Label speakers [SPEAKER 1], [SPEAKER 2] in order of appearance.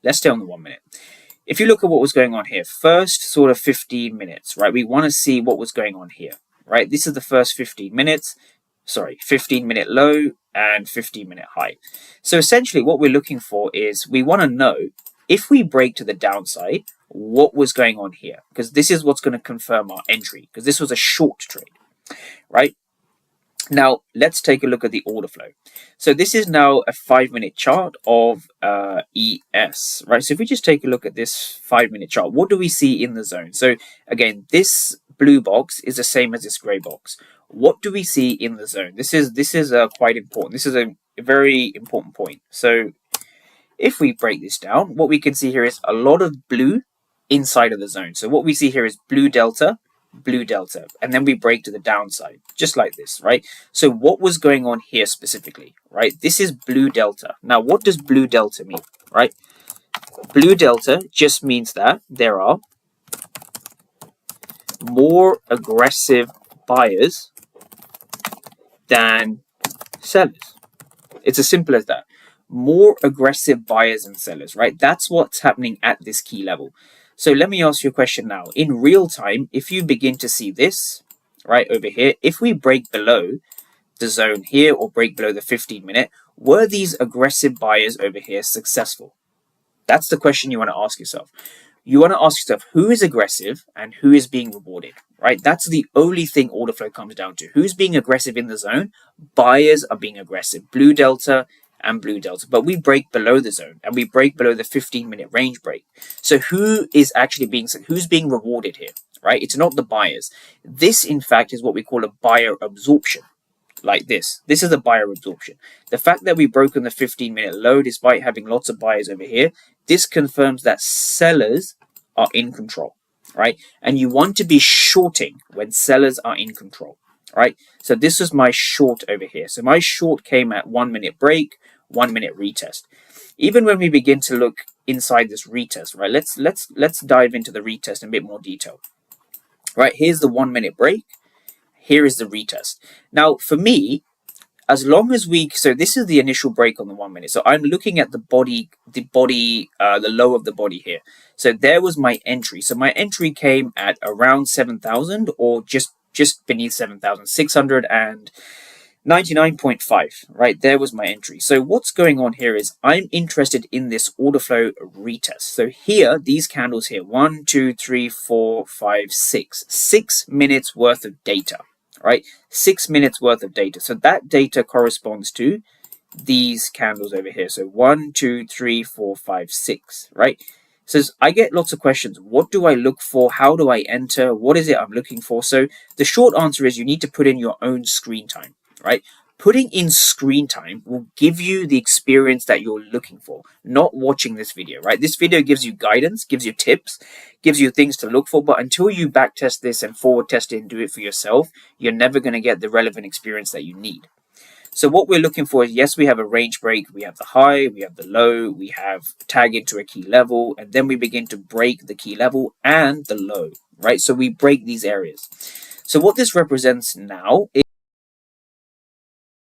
[SPEAKER 1] let's stay on the 1 minute. If you look at what was going on here, first sort of 15 minutes, right? We want to see what was going on here, right? This is the first 15 minutes, 15-minute low and 15-minute high. So essentially what we're looking for is we want to know if we break to the downside, what was going on here? Because this is what's going to confirm our entry, because this was a short trade, right? Now, let's take a look at the order flow. So this is now a 5-minute chart of ES, right? So if we just take a look at this 5-minute chart, what do we see in the zone? So again, this blue box is the same as this gray box. What do we see in the zone? This is quite important. This is a very important point. So if we break this down, what we can see here is a lot of blue inside of the zone. So what we see here is blue delta, and then we break to the downside, just like this, right? So what was going on here specifically, right? This is blue delta. Now, what does blue delta mean, right? Blue delta just means that there are more aggressive buyers than sellers. It's as simple as that. More aggressive buyers and sellers, right? That's what's happening at this key level. So let me ask you a question now. In real time, if you begin to see this right over here, if we break below the zone here or break below the 15-minute, were these aggressive buyers over here successful? That's the question you want to ask yourself. You want to ask yourself, who is aggressive and who is being rewarded, right? That's the only thing order flow comes down to. Who's being aggressive in the zone? Buyers are being aggressive. Blue delta and blue delta, but we break below the zone and we break below the 15-minute range break. So who is actually who's being rewarded here, right? It's not the buyers. This, in fact, is what we call a buyer absorption, like this. This is a buyer absorption. The fact that we've broken the 15-minute low despite having lots of buyers over here, this confirms that sellers are in control, right? And you want to be shorting when sellers are in control, right? So this is my short over here. So my short came at 1 minute break, 1 minute retest. Even when we begin to look inside this retest, right? Let's dive into the retest in a bit more detail. Right, here's the 1 minute break. Here is the retest. Now, for me, as long as so this is the initial break on the 1 minute. So I'm looking at the low of the body here. So there was my entry. So my entry came at around 7,000 or just beneath 7,699.5, right? There was my entry. So what's going on here is I'm interested in this order flow retest. So here, these candles here, 1, 2, 3, 4, 5, 6. 6 minutes worth of data, right? 6 minutes worth of data. So that data corresponds to these candles over here. So 1, 2, 3, 4, 5, 6, right? So I get lots of questions. What do I look for? How do I enter? What is it I'm looking for? So the short answer is you need to put in your own screen time, right? Putting in screen time will give you the experience that you're looking for, not watching this video, right? This video gives you guidance, gives you tips, gives you things to look for, but until you backtest this and forward test it and do it for yourself, you're never going to get the relevant experience that you need. So what we're looking for is, yes, we have a range break, we have the high, we have the low, we have tag into a key level, and then we begin to break the key level and the low, right? So we break these areas. So what this represents now